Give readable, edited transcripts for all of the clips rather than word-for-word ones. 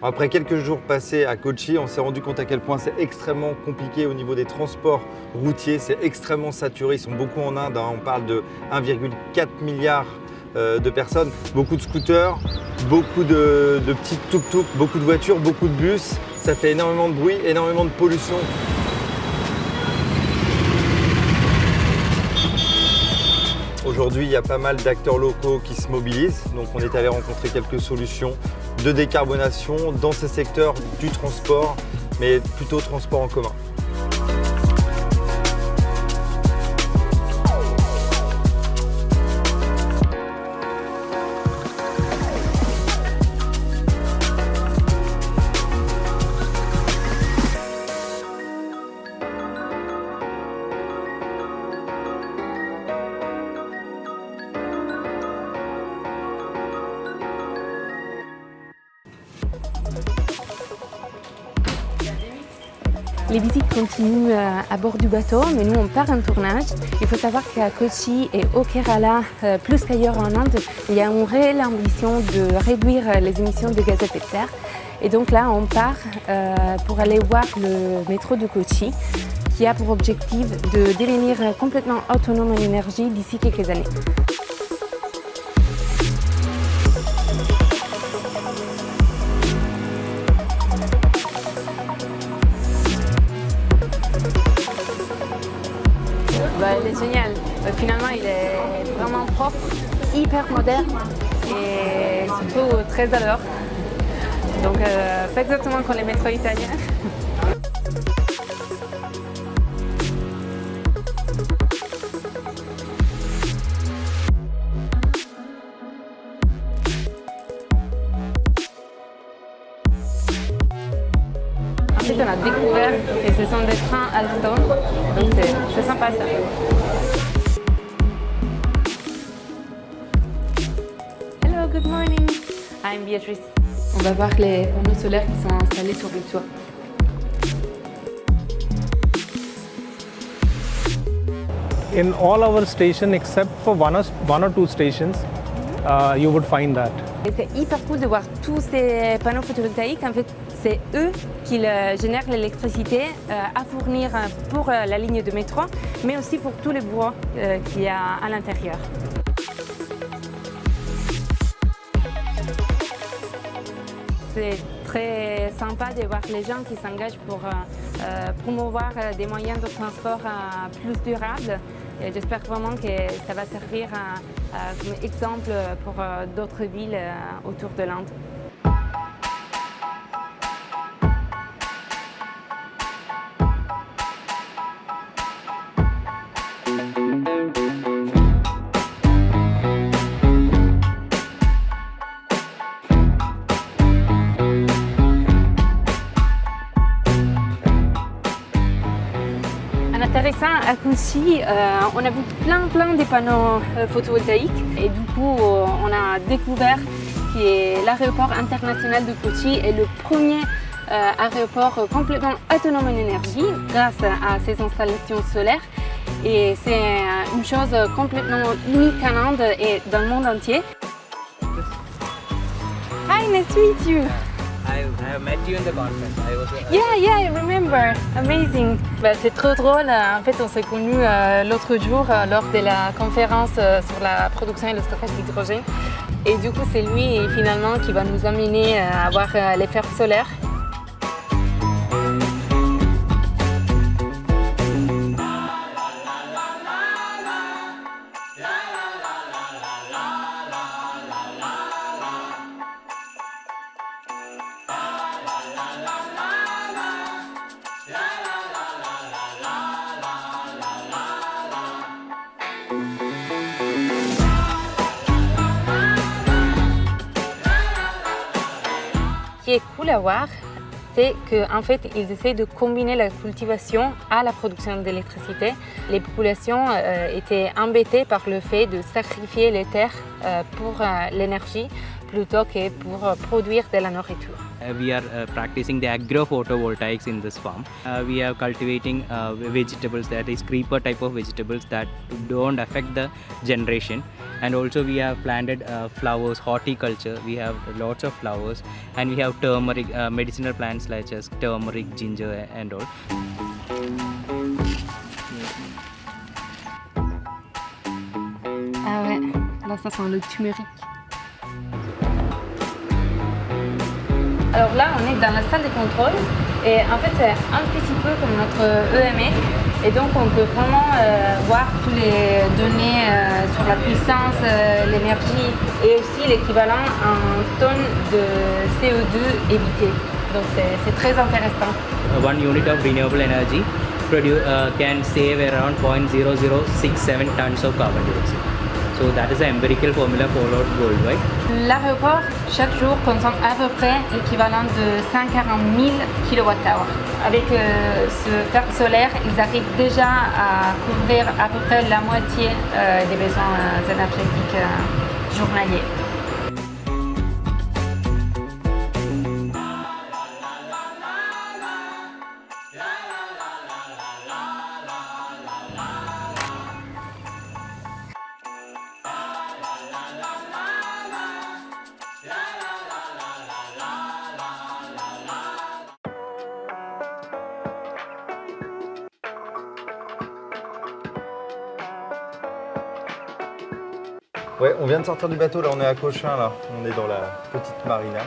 Après quelques jours passés à Kochi, on s'est rendu compte à quel point c'est extrêmement compliqué au niveau des transports routiers, c'est extrêmement saturé, ils sont beaucoup en Inde, on parle de 1,4 milliard de personnes, beaucoup de scooters, beaucoup de petits tuk-tuk, beaucoup de voitures, beaucoup de bus, ça fait énormément de bruit, énormément de pollution. Aujourd'hui, il y a pas mal d'acteurs locaux qui se mobilisent, donc on est allé rencontrer quelques solutions de décarbonation dans ces secteurs du transport, mais plutôt transport en commun. Les visites continuent à bord du bateau, mais nous on part en tournage. Il faut savoir qu'à Kochi et au Kerala, plus qu'ailleurs en Inde, il y a une réelle ambition de réduire les émissions de gaz à effet de serre. Et donc là, on part pour aller voir le métro de Kochi, qui a pour objectif de devenir complètement autonome en énergie d'ici quelques années. Il est génial. Finalement, il est vraiment propre, hyper moderne et surtout très à l'heure. Donc, pas exactement comme les métros italiens. Ensuite, on a découvert que ce sont des trains Alstom, donc c'est sympa ça. Hello, good morning. I'm Beatrice. On va voir les panneaux solaires qui sont installés sur le toit. In all our stations, except for one or two stations, you would find that. Et c'est hyper cool de voir tous ces panneaux photovoltaïques. En fait, c'est eux qui génèrent l'électricité à fournir pour la ligne de métro, mais aussi pour tous les bois qu'il y a à l'intérieur. C'est très sympa de voir les gens qui s'engagent pour promouvoir des moyens de transport plus durables. J'espère vraiment que ça va servir comme exemple pour d'autres villes autour de l'Inde. Intéressant, à Kochi, on a vu plein de panneaux photovoltaïques et du coup on a découvert que l'aéroport international de Kochi est le premier aéroport complètement autonome en énergie grâce à ces installations solaires et c'est une chose complètement unique en Inde et dans le monde entier. Hi, nice to meet you. I have met you in the conference. Yeah, I remember. Amazing. C'est trop drôle. En fait, on s'est connus l'autre jour lors de la conférence sur la production et le stockage d'hydrogène. Et du coup, c'est lui finalement qui va nous amener à voir les fermes solaires. Ce qui est cool à voir, c'est qu'en fait, ils essaient de combiner la cultivation à la production d'électricité. Les populations étaient embêtées par le fait de sacrifier les terres pour l'énergie, plutôt que pour produire de la nourriture. We are practicing the agro-photovoltaics in this farm. We are cultivating vegetables, that is creeper type of vegetables that don't affect the generation. And also we have planted flowers, horticulture. We have lots of flowers, and we have turmeric, medicinal plants such as turmeric, ginger and all. Ah ouais, là ça sent le turmeric. Alors là, on est dans la salle de contrôle et en fait, c'est un petit peu comme notre EMS et donc on peut vraiment voir toutes les données sur la puissance, l'énergie et aussi l'équivalent en tonnes de CO2 évité. Donc c'est très intéressant. One unit of renewable energy can save around 0.0067 tons of carbon dioxide. So that is an empirical formula followed worldwide. L'aéroport, chaque jour, consomme à peu près l'équivalent de 140 000 kWh. Avec ce parc solaire, ils arrivent déjà à couvrir à peu près la moitié des besoins énergétiques journaliers. Ouais, on vient de sortir du bateau, là on est à Cochin, là. On est dans la petite marina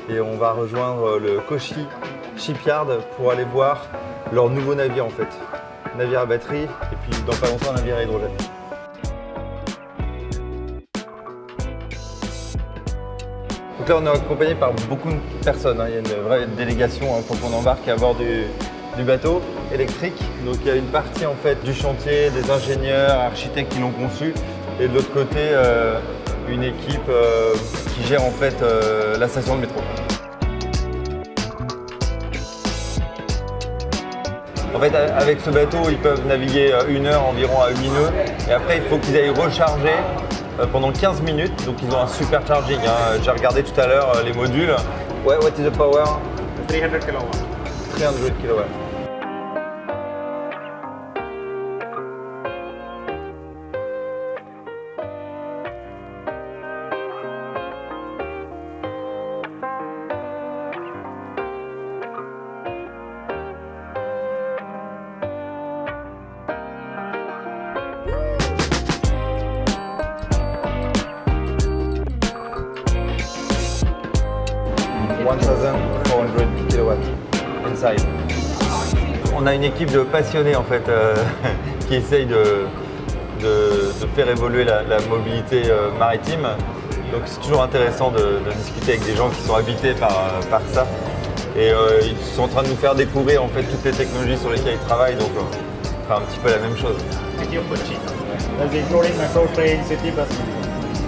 et on va rejoindre le Kochi Shipyard pour aller voir leur nouveau navire en fait. Navire à batterie et puis dans pas longtemps un navire à hydrogène. Donc là on est accompagné par beaucoup de personnes, hein. Il y a une vraie délégation quand on embarque à bord du bateau électrique. Donc il y a une partie en fait du chantier, des ingénieurs, architectes qui l'ont conçu. Et de l'autre côté, une équipe qui gère en fait la station de métro. En fait, avec ce bateau, ils peuvent naviguer 1 heure environ à 8 nœuds. Et après, il faut qu'ils aillent recharger pendant 15 minutes. Donc, ils ont un supercharging. Hein. J'ai regardé tout à l'heure les modules. Ouais, what is the power? 300 kilowatts. 300 kilowatts. Inside. On a une équipe de passionnés en fait qui essayent de faire évoluer la mobilité maritime. Donc c'est toujours intéressant de discuter avec des gens qui sont habités par ça. Et ils sont en train de nous faire découvrir en fait toutes les technologies sur lesquelles ils travaillent. Donc on fait un petit peu la même chose.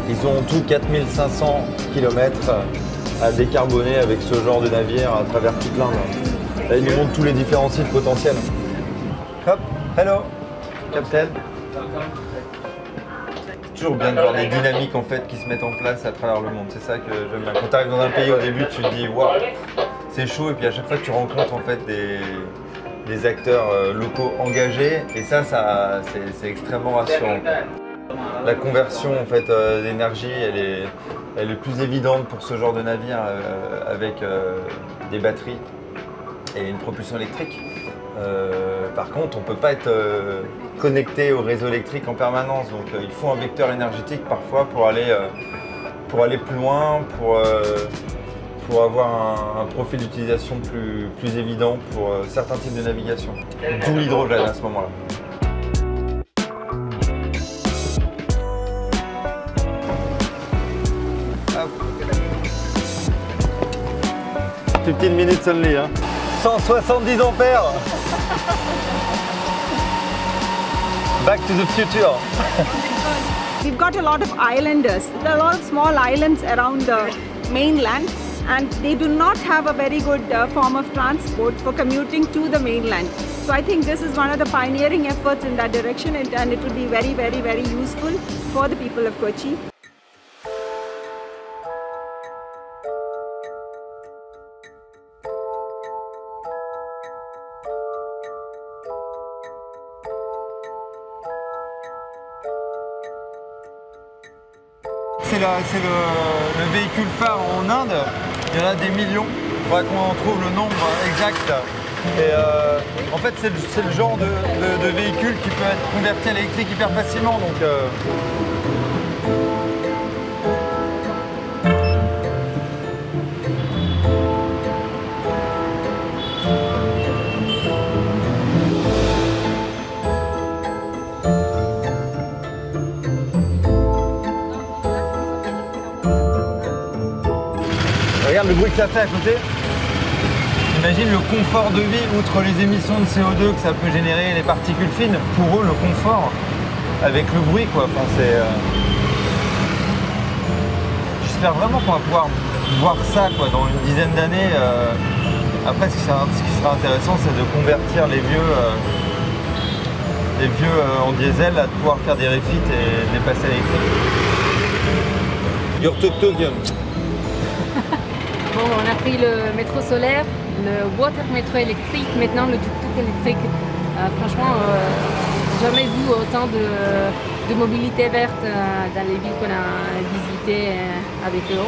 Ils ont en tout 4500 km à décarboner avec ce genre de navire à travers toute l'Inde. Là, ils nous montrent tous les différents sites potentiels. Hop, hello, Captain. C'est toujours bien de voir des dynamiques en fait qui se mettent en place à travers le monde. C'est ça que j'aime bien. Quand tu arrives dans un pays au début, tu te dis waouh, c'est chaud, et puis à chaque fois tu rencontres en fait des acteurs locaux engagés, et ça c'est extrêmement rassurant. La conversion en fait d'énergie, elle est plus évidente pour ce genre de navire avec des batteries et une propulsion électrique. Par contre, on ne peut pas être connecté au réseau électrique en permanence, donc il faut un vecteur énergétique parfois pour aller plus loin, pour avoir un profil d'utilisation plus évident pour certains types de navigation. D'où l'hydrogène à ce moment-là. 15 minutes only, hein. 170 ampères. Back to the future. We've got a lot of islanders. There are a lot of small islands around the mainland, and they do not have a very good form of transport for commuting to the mainland. So I think this is one of the pioneering efforts in that direction, and it will be very, very, very useful for the people of Kochi. c'est le véhicule phare en Inde. Il y en a des millions. Il faudra qu'on en trouve le nombre exact. Et en fait, c'est le genre de véhicule qui peut être converti à l'électrique hyper facilement. Donc, regarde le bruit que ça fait à côté. Imagine le confort de vie, outre les émissions de CO2 que ça peut générer, les particules fines, pour eux le confort avec le bruit quoi. Enfin, j'espère vraiment qu'on va pouvoir voir ça quoi, dans une dizaine d'années. Après ce qui sera intéressant c'est de convertir les vieux en diesel à pouvoir faire des refits et les passer à l'électrique. Your tuk-tuk. Bon, on a pris le métro solaire, le water métro électrique, maintenant le tuk-tuk électrique. Franchement, jamais vu autant de mobilité verte dans les villes qu'on a visitées avec eux. Donc,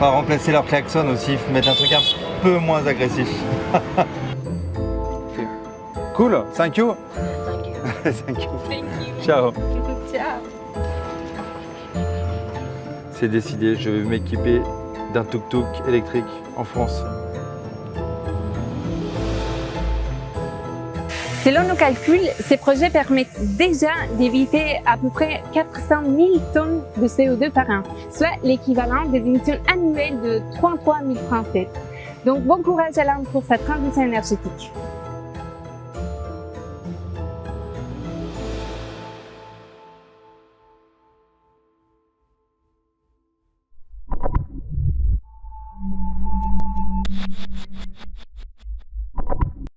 On va remplacer leur klaxon aussi, mettre un truc un peu moins agressif. Cool, thank you. Thank you. Ciao. Ciao. C'est décidé, je vais m'équiper d'un tuk-tuk électrique en France. Selon nos calculs, ces projets permettent déjà d'éviter à peu près 400 000 tonnes de CO2 par an, soit l'équivalent des émissions annuelles de 33 000 Français. Donc bon courage Alain pour sa transition énergétique.